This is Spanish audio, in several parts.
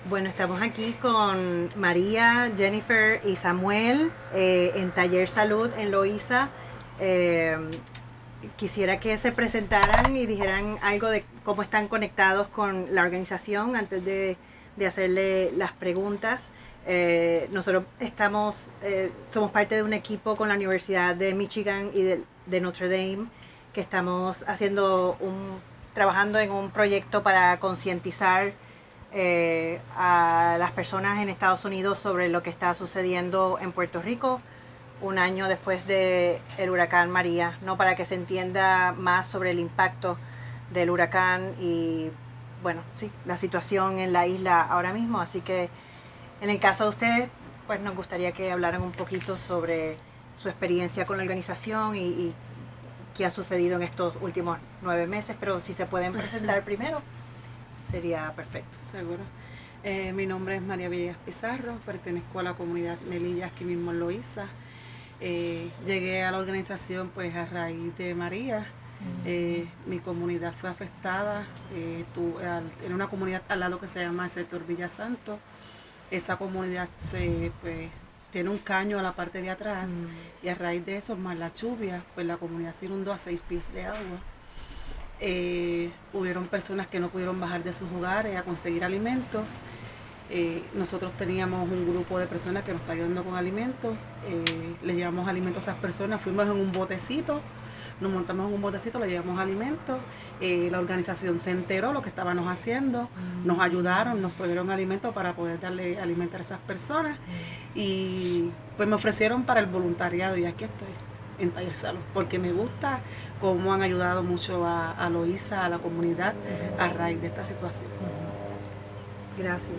Bueno, estamos aquí con María, Jennifer y Samuel en Taller Salud en Loíza. Eh, Quisiera que se presentaran y dijeran algo de cómo están conectados con la organización antes de hacerle las preguntas. Nosotros somos parte de un equipo con la Universidad de Michigan y de Notre Dame que estamos trabajando en un proyecto para concientizar a las personas en Estados Unidos sobre lo que está sucediendo en Puerto Rico un año después del huracán María, ¿no? Para que se entienda más sobre el impacto del huracán y, bueno, sí, la situación en la isla ahora mismo. Así que en el caso de ustedes, pues nos gustaría que hablaran un poquito sobre su experiencia con la organización y qué ha sucedido en estos últimos 9 meses, pero si se pueden presentar primero, sería perfecto. Seguro. Mi nombre es María Villegas Pizarro, pertenezco a la comunidad Melilla aquí mismo en Loíza. Llegué a la organización pues a raíz de María. Mi comunidad fue afectada en una comunidad al lado que se llama el sector Villa Santo. Esa comunidad pues, tiene un caño a la parte de atrás y a raíz de eso, más la lluvia, pues la comunidad se inundó a 6 pies de agua. Hubieron personas que no pudieron bajar de sus hogares a conseguir alimentos. Nosotros teníamos un grupo de personas que nos está ayudando con alimentos. Le llevamos alimentos a esas personas, fuimos en un botecito, nos montamos en un botecito, le llevamos alimentos. La organización se enteró lo que estábamos haciendo, nos ayudaron, nos provieron alimentos para poder darle alimentar a esas personas y pues me ofrecieron para el voluntariado y aquí estoy en Taller Salud, porque me gusta cómo han ayudado mucho a Loíza, a la comunidad, a raíz de esta situación. Gracias.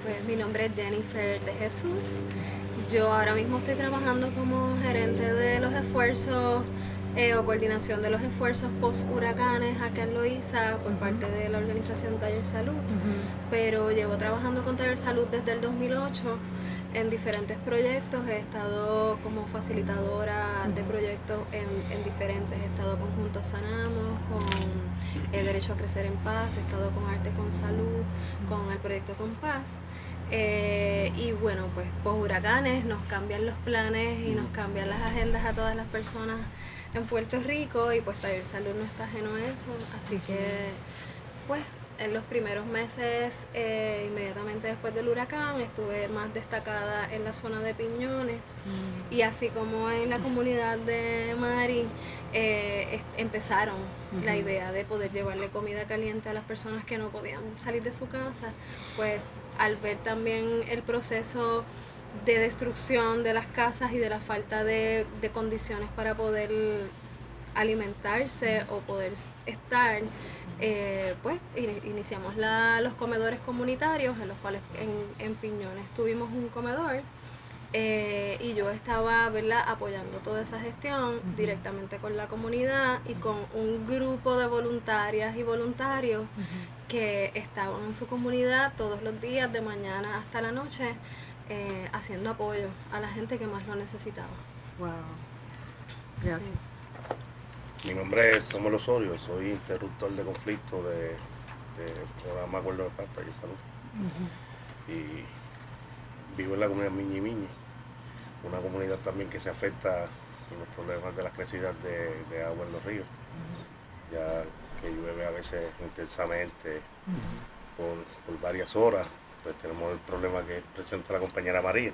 Pues mi nombre es Jennifer de Jesús. Yo ahora mismo estoy trabajando como gerente de los esfuerzos o coordinación de los esfuerzos post-huracanes acá en Loíza por parte de la organización Taller Salud. Pero llevo trabajando con Taller Salud desde el 2008 en diferentes proyectos. He estado como facilitadora de proyectos en diferentes. He estado con Juntos Sanamos, con Derecho a Crecer en Paz, he estado con Arte con Salud, con el proyecto Con Paz. Y bueno, pues post huracanes nos cambian los planes y nos cambian las agendas a todas las personas en Puerto Rico y pues Taller Salud no está ajeno a eso, así que pues en los primeros meses, inmediatamente después del huracán, estuve más destacada en la zona de Piñones y así como en la comunidad de Mari, empezaron la idea de poder llevarle comida caliente a las personas que no podían salir de su casa, pues al ver también el proceso de destrucción de las casas y de la falta de condiciones para poder alimentarse o poder estar, pues iniciamos los comedores comunitarios, en los cuales en Piñones tuvimos un comedor y yo estaba, ¿verdad?, apoyando toda esa gestión directamente con la comunidad y con un grupo de voluntarias y voluntarios que estaban en su comunidad todos los días, de mañana hasta la noche, haciendo apoyo a la gente que más lo necesitaba. Wow. Gracias. Sí. Mi nombre es Samuel Osorio, soy interruptor de conflicto del programa Acuerdo de Paz, Taller Salud. Y vivo en la comunidad Miñi Miñi, una comunidad también que se afecta por los problemas de las crecidas de agua en los ríos, ya que llueve a veces intensamente por varias horas. Pues tenemos el problema que presenta la compañera María,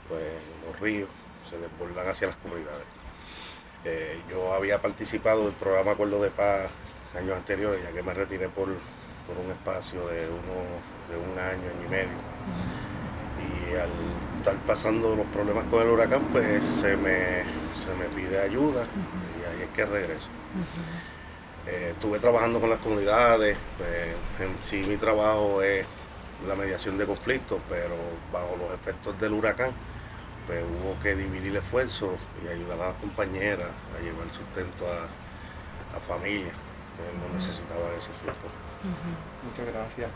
pues los ríos se desbordan hacia las comunidades. Yo había participado del programa Acuerdo de Paz años anteriores, ya que me retiré por un espacio de un año y medio. Y al estar pasando los problemas con el huracán, pues se me pide ayuda y ahí es que regreso. Estuve trabajando con las comunidades, pues en sí mi trabajo es la mediación de conflictos, pero bajo los efectos del huracán, pues hubo que dividir esfuerzos y ayudar a las compañeras a llevar sustento a familias que lo necesitaban en ese tiempo. Muchas gracias.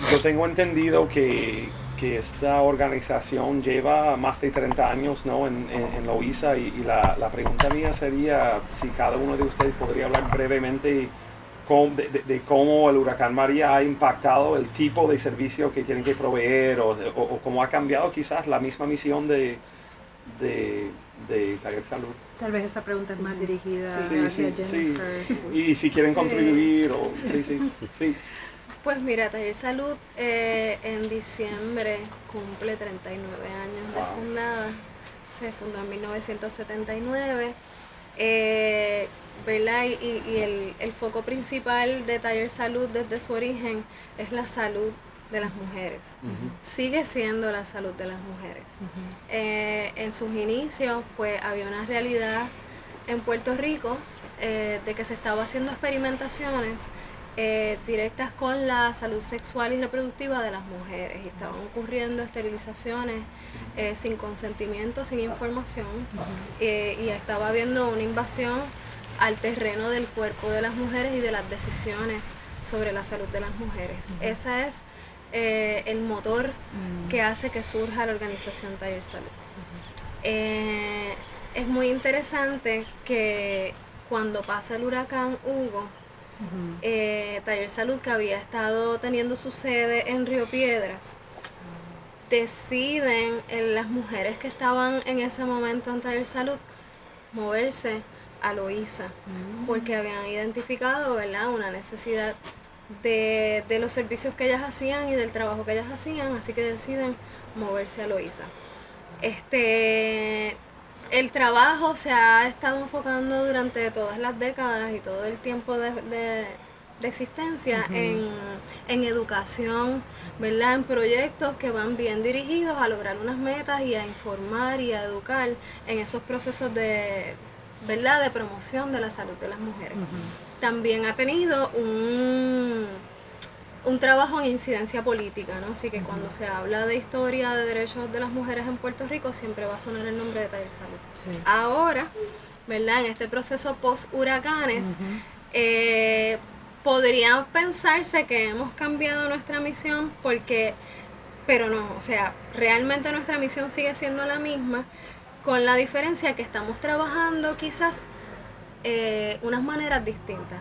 Yo tengo entendido que esta organización lleva más de 30 años, ¿no?, en Loíza y la pregunta mía sería si cada uno de ustedes podría hablar brevemente de cómo el huracán María ha impactado el tipo de servicio que tienen que proveer o cómo ha cambiado quizás la misma misión de Taller Salud. Tal vez esa pregunta es más dirigida Sí, hacia sí, Jennifer. sí. Y si quieren contribuir sí. Pues mira, Taller Salud en diciembre cumple 39 años de Wow. fundada. Se fundó en 1979. ¿Verdad? Y el foco principal de Taller Salud desde su origen es la salud de las mujeres. Sigue siendo la salud de las mujeres. En sus inicios, pues había una realidad en Puerto Rico de que se estaba haciendo experimentaciones directas con la salud sexual y reproductiva de las mujeres y estaban ocurriendo esterilizaciones sin consentimiento, sin información y estaba habiendo una invasión al terreno del cuerpo de las mujeres y de las decisiones sobre la salud de las mujeres. Ese es el motor que hace que surja la organización Taller Salud. Es muy interesante que cuando pasa el huracán Hugo, Taller Salud, que había estado teniendo su sede en Río Piedras, deciden las mujeres que estaban en ese momento en Taller Salud moverse a Loíza, porque habían identificado, ¿verdad?, una necesidad de los servicios que ellas hacían y del trabajo que ellas hacían, así que deciden moverse a Loíza. El trabajo se ha estado enfocando durante todas las décadas y todo el tiempo de existencia en educación, ¿verdad?, en proyectos que van bien dirigidos a lograr unas metas y a informar y a educar en esos procesos de, ¿verdad?, de promoción de la salud de las mujeres. También ha tenido un trabajo en incidencia política, ¿no? Así que cuando se habla de historia de derechos de las mujeres en Puerto Rico, siempre va a sonar el nombre de Taller Salud. Sí. Ahora, ¿verdad?, en este proceso post-huracanes, podría pensarse que hemos cambiado nuestra misión pero no, o sea, realmente nuestra misión sigue siendo la misma, con la diferencia que estamos trabajando quizás unas maneras distintas.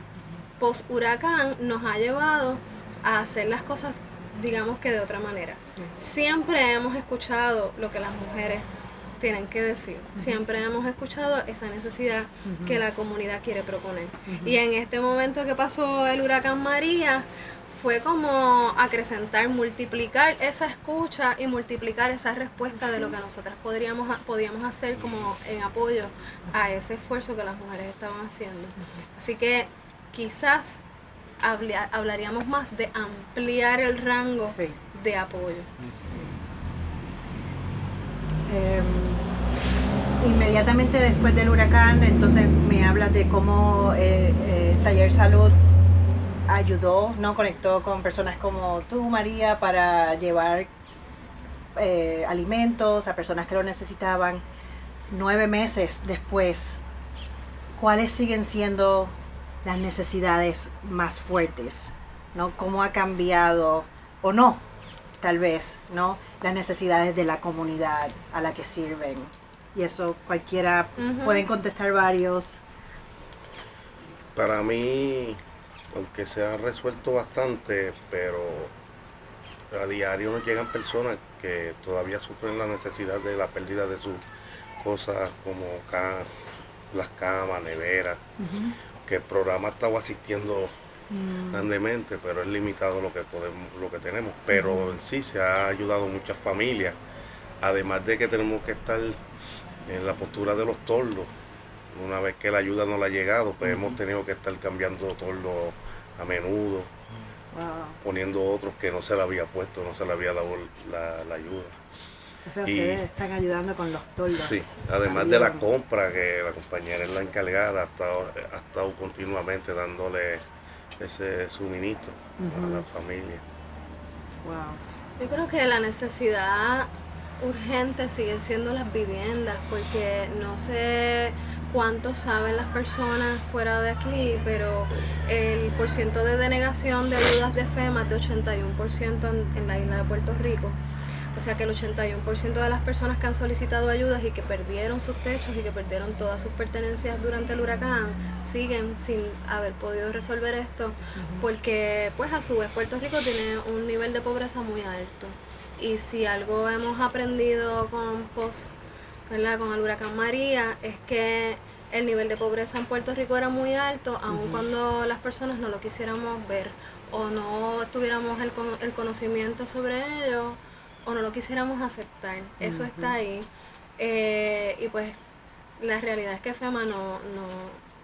Post-huracán nos ha llevado a hacer las cosas, digamos que de otra manera. Siempre hemos escuchado lo que las mujeres tienen que decir. Siempre hemos escuchado esa necesidad que la comunidad quiere proponer. Y en este momento que pasó el huracán María, fue como acrecentar, multiplicar esa escucha y multiplicar esa respuesta de lo que nosotras podíamos hacer como en apoyo a ese esfuerzo que las mujeres estaban haciendo. Así que quizás hablaríamos más de ampliar el rango de apoyo. Inmediatamente después del huracán, entonces me hablas de cómo Taller Salud ayudó, ¿no? Conectó con personas como tú, María, para llevar alimentos a personas que lo necesitaban. 9 meses después, ¿cuáles siguen siendo las necesidades más fuertes, ¿no? ¿Cómo ha cambiado, o no, tal vez, ¿no?, las necesidades de la comunidad a la que sirven? Y eso cualquiera, pueden contestar varios. Para mí, aunque se ha resuelto bastante, pero a diario nos llegan personas que todavía sufren la necesidad de la pérdida de sus cosas como las camas, neveras, que el programa ha estado asistiendo grandemente, pero es limitado lo que tenemos. Pero en sí se ha ayudado muchas familias, además de que tenemos que estar en la postura de los tordos. Una vez que la ayuda no le ha llegado, pues hemos tenido que estar cambiando tordos a menudo, poniendo otros que no se le había puesto, no se le había dado la ayuda. O sea, ustedes están ayudando con los toldos. Sí, además de la compra, que la compañera es la encargada, ha estado continuamente dándole ese suministro a la familia. Wow. Yo creo que la necesidad urgente siguen siendo las viviendas, porque no sé cuánto saben las personas fuera de aquí, pero el porciento de denegación de ayudas de FEMA es de 81% en la isla de Puerto Rico. O sea que el 81% de las personas que han solicitado ayudas y que perdieron sus techos y que perdieron todas sus pertenencias durante el huracán siguen sin haber podido resolver esto, porque pues a su vez Puerto Rico tiene un nivel de pobreza muy alto. Y si algo hemos aprendido ¿verdad? Con el huracán María, es que el nivel de pobreza en Puerto Rico era muy alto, aun cuando las personas no lo quisiéramos ver o no tuviéramos el conocimiento sobre ello o no lo quisiéramos aceptar. Eso está ahí. Y pues la realidad es que FEMA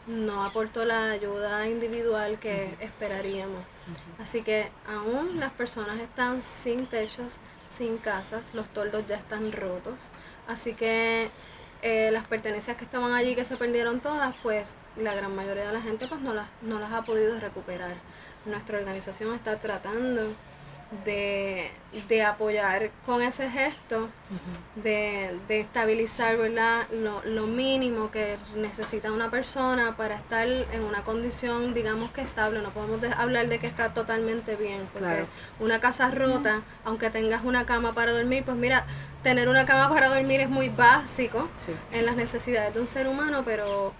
no aportó la ayuda individual que esperaríamos. Así que aún las personas están sin techos, sin casas, los toldos ya están rotos. Así que las pertenencias que estaban allí, que se perdieron todas, pues la gran mayoría de la gente pues no las ha podido recuperar. Nuestra organización está tratando de apoyar con ese gesto, de estabilizar, ¿verdad? Lo mínimo que necesita una persona para estar en una condición, digamos que estable. No podemos hablar de que está totalmente bien, porque Claro. una casa rota, aunque tengas una cama para dormir, pues mira, tener una cama para dormir es muy básico Sí. en las necesidades de un ser humano, pero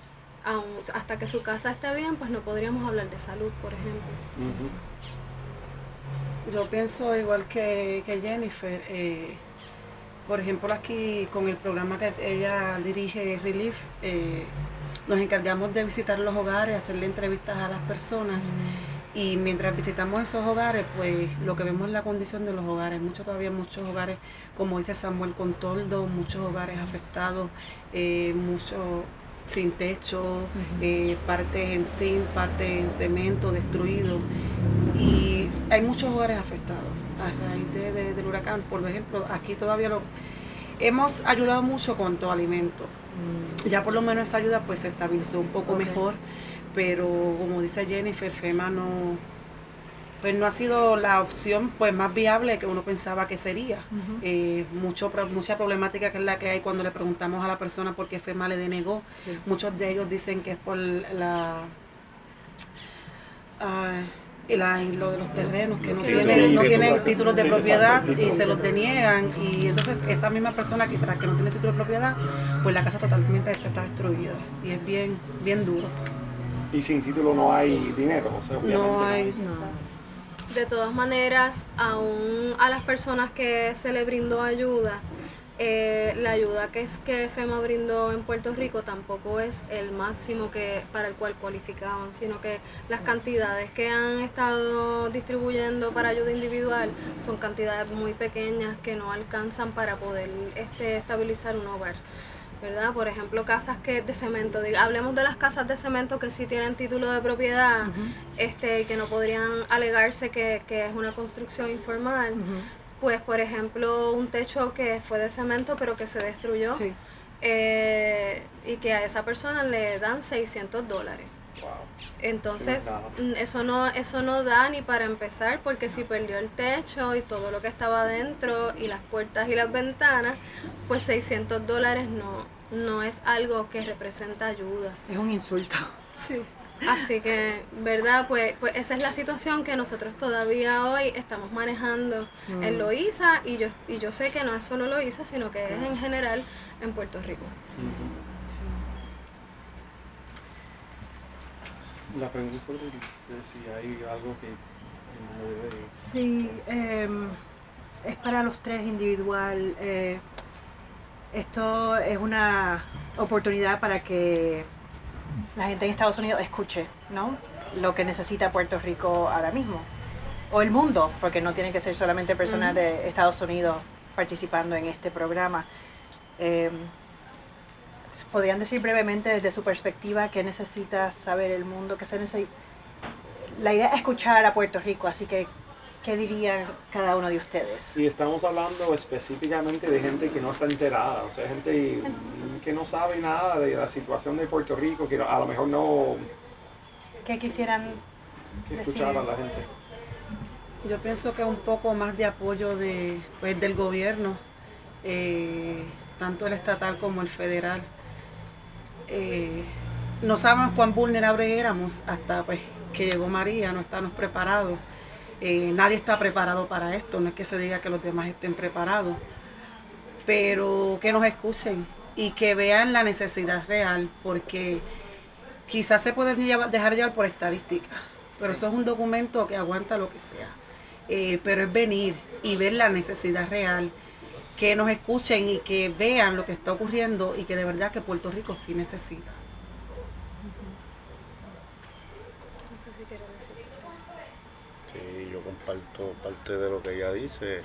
hasta que su casa esté bien, pues no podríamos hablar de salud, por ejemplo. Yo pienso igual que Jennifer. Por ejemplo, aquí con el programa que ella dirige, Relief, nos encargamos de visitar los hogares, hacerle entrevistas a las personas. Y mientras visitamos esos hogares, pues lo que vemos es la condición de los hogares. Todavía muchos hogares, como dice Samuel, con toldo, muchos hogares afectados, muchos sin techo, parte en zinc, parte en cemento, destruido. Y hay muchos hogares afectados a raíz del huracán. Por ejemplo, aquí todavía hemos ayudado mucho con todo alimento. Ya por lo menos esa ayuda pues se estabilizó un poco mejor, pero como dice Jennifer, FEMA no ha sido la opción pues más viable que uno pensaba que sería. Mucha problemática que es la que hay cuando le preguntamos a la persona por qué FEMA le denegó. Sí. Muchos de ellos dicen que es por lo de los terrenos, que no tienen títulos de propiedad y se los deniegan, y entonces esa misma persona que tras que no tiene título de propiedad, pues la casa totalmente está destruida y es bien duro. Y sin título no hay dinero, o sea, obviamente No hay. De todas maneras, aún a las personas que se le brindó ayuda, la ayuda que FEMA brindó en Puerto Rico tampoco es el máximo para el cual cualificaban, sino que las cantidades que han estado distribuyendo para ayuda individual son cantidades muy pequeñas que no alcanzan para poder estabilizar un hogar, ¿verdad? Por ejemplo, casas de cemento, hablemos de las casas de cemento que sí tienen título de propiedad, que no podrían alegarse que es una construcción informal. Pues, por ejemplo, un techo que fue de cemento pero que se destruyó, Sí. Y que a esa persona le dan $600. Wow. Entonces, Que no es eso no da ni para empezar, porque si perdió el techo y todo lo que estaba dentro y las puertas y las ventanas, pues $600 no es algo que representa ayuda. Es un insulto. Sí. Así que, ¿verdad? Pues esa es la situación que nosotros todavía hoy estamos manejando en Loíza, y yo sé que no es solo Loíza, sino que es en general en Puerto Rico. La pregunta sobre si hay algo que no debe... Sí, es para los tres individual. Esto es una oportunidad para que la gente en Estados Unidos escuche, ¿no?, lo que necesita Puerto Rico ahora mismo, o el mundo, porque no tienen que ser solamente personas de Estados Unidos participando en este programa. ¿Podrían decir brevemente desde su perspectiva qué necesita saber el mundo? La idea es escuchar a Puerto Rico, así que ¿qué dirían cada uno de ustedes? Y estamos hablando específicamente de gente que no está enterada, o sea, gente que no sabe nada de la situación de Puerto Rico, que a lo mejor no ¿Qué quisieran escuchar a decir? la gente. Yo pienso que un poco más de apoyo del gobierno, tanto el estatal como el federal. No sabemos cuán vulnerables éramos hasta pues que llegó María, no estábamos preparados. Nadie está preparado para esto, no es que se diga que los demás estén preparados, pero que nos escuchen y que vean la necesidad real, porque quizás se pueden dejar llevar por estadísticas, pero eso es un documento que aguanta lo que sea. Pero es venir y ver la necesidad real, que nos escuchen y que vean lo que está ocurriendo y que de verdad que Puerto Rico sí necesita. No sé si quieres decir. Sí, yo comparto parte de lo que ella dice.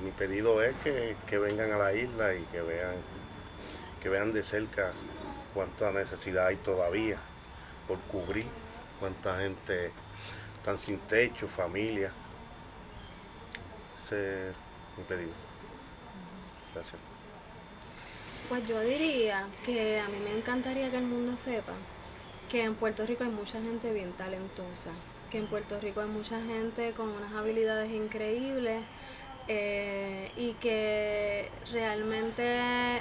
Mi pedido es que vengan a la isla y que vean de cerca cuánta necesidad hay todavía por cubrir, cuánta gente están sin techo, familia. Ese es mi pedido. Gracias. Pues yo diría que a mí me encantaría que el mundo sepa que en Puerto Rico hay mucha gente bien talentosa, que en Puerto Rico hay mucha gente con unas habilidades increíbles y que realmente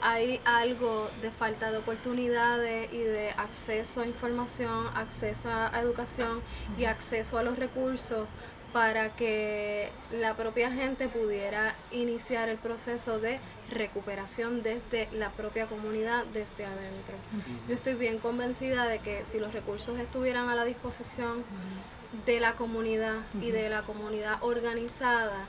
hay algo de falta de oportunidades y de acceso a información, acceso a educación y acceso a los recursos para que la propia gente pudiera iniciar el proceso de recuperación desde la propia comunidad, desde adentro. Yo estoy bien convencida de que si los recursos estuvieran a la disposición de la comunidad y de la comunidad organizada,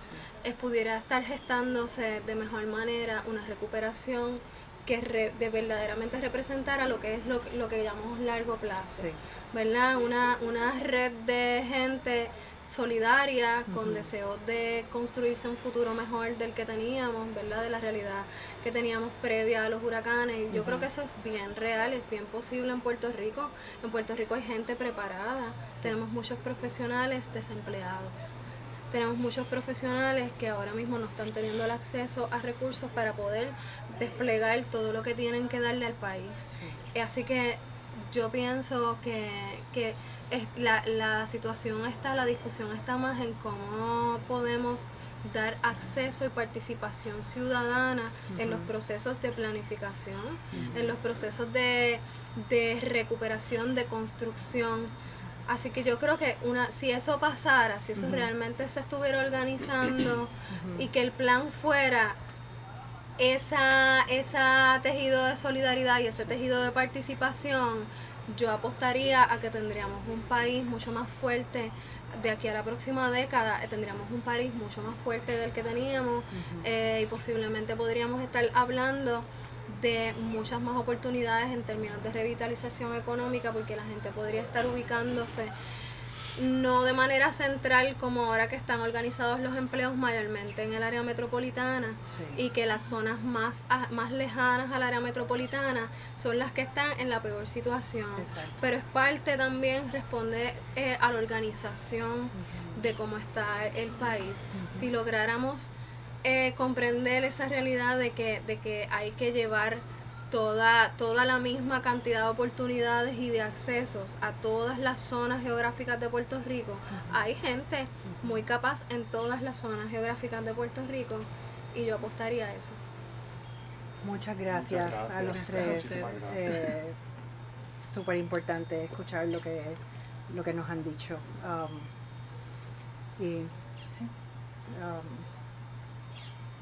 pudiera estar gestándose de mejor manera una recuperación que de verdaderamente representara lo que es lo que llamamos largo plazo, Sí. ¿verdad? Una red de gente solidaria, con deseos de construirse un futuro mejor del que teníamos, ¿verdad? De la realidad que teníamos previa a los huracanes. Yo creo que eso es bien real, es bien posible en Puerto Rico. En Puerto Rico hay gente preparada, tenemos muchos profesionales desempleados. Tenemos muchos profesionales que ahora mismo no están teniendo el acceso a recursos para poder desplegar todo lo que tienen que darle al país. Así que yo pienso que la situación está, la discusión está más en cómo podemos dar acceso y participación ciudadana en los procesos de planificación, en los procesos de recuperación, de construcción. Así que yo creo que si eso pasara, si eso realmente se estuviera organizando y que el plan fuera esa tejido de solidaridad y ese tejido de participación, yo apostaría a que tendríamos un país mucho más fuerte de aquí a la próxima década, tendríamos un país mucho más fuerte del que teníamos y posiblemente podríamos estar hablando de muchas más oportunidades en términos de revitalización económica, porque la gente podría estar ubicándose no de manera central como ahora que están organizados los empleos mayormente en el área metropolitana, y que las zonas más lejanas al área metropolitana son las que están en la peor situación. Exacto. Pero es parte también, responde a la organización de cómo está el país. Si lográramos comprender esa realidad de que hay que llevar toda la misma cantidad de oportunidades y de accesos a todas las zonas geográficas de Puerto Rico. Hay gente muy capaz en todas las zonas geográficas de Puerto Rico y yo apostaría a eso. Muchas gracias a los tres. Muchísimas gracias. Súper importante escuchar lo que nos han dicho. Y sí.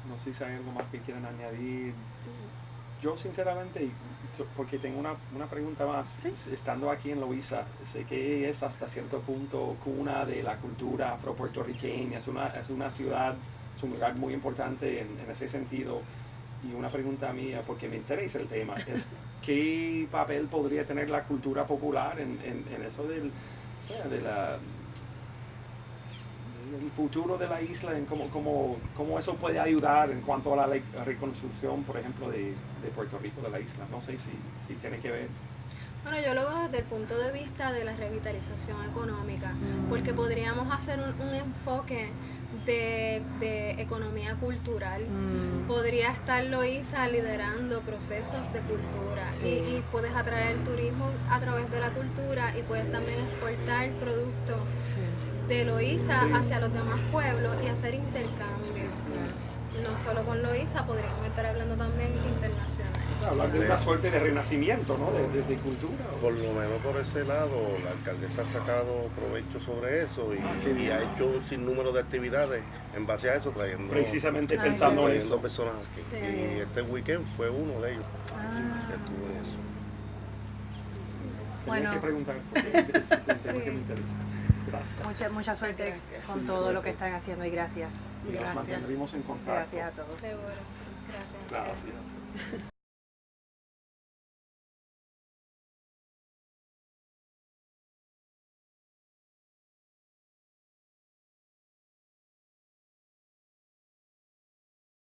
No sé si hay algo más que quieran añadir. Yo sinceramente, porque tengo una pregunta más, estando aquí en Loíza, sé que es hasta cierto punto cuna de la cultura afropuertorriqueña, es una ciudad, es un lugar muy importante en ese sentido. Y una pregunta mía, porque me interesa el tema, es ¿qué papel podría tener la cultura popular en eso del futuro de la isla, en cómo eso puede ayudar en cuanto a la reconstrucción, por ejemplo, de Puerto Rico, de la isla? No sé si tiene que ver. Bueno, yo lo veo desde el punto de vista de la revitalización económica, porque podríamos hacer un enfoque de economía cultural. Podría estar Loíza liderando procesos de cultura y puedes atraer turismo a través de la cultura y puedes también exportar productos de Loíza hacia los demás pueblos y hacer intercambios. no solo con Loíza, podríamos estar hablando también internacional. O sea, hablar de una suerte de renacimiento, ¿no? De cultura. Por lo menos por ese lado, la alcaldesa ha sacado provecho sobre eso qué y bien. ha hecho un sinnúmero de actividades en base a eso, trayendo, Precisamente Ay, pensando en trayendo eso. personas aquí. Sí. Y este weekend fue uno de ellos que estuvo en eso. Tenía Bueno. que preguntar, porque me interesa, es un tema Sí. que me interesa. Gracias. Mucha suerte Gracias. con todo lo que están haciendo y gracias. Y nos Gracias. mantendremos en contacto. Gracias a todos. Seguro. Gracias. Gracias.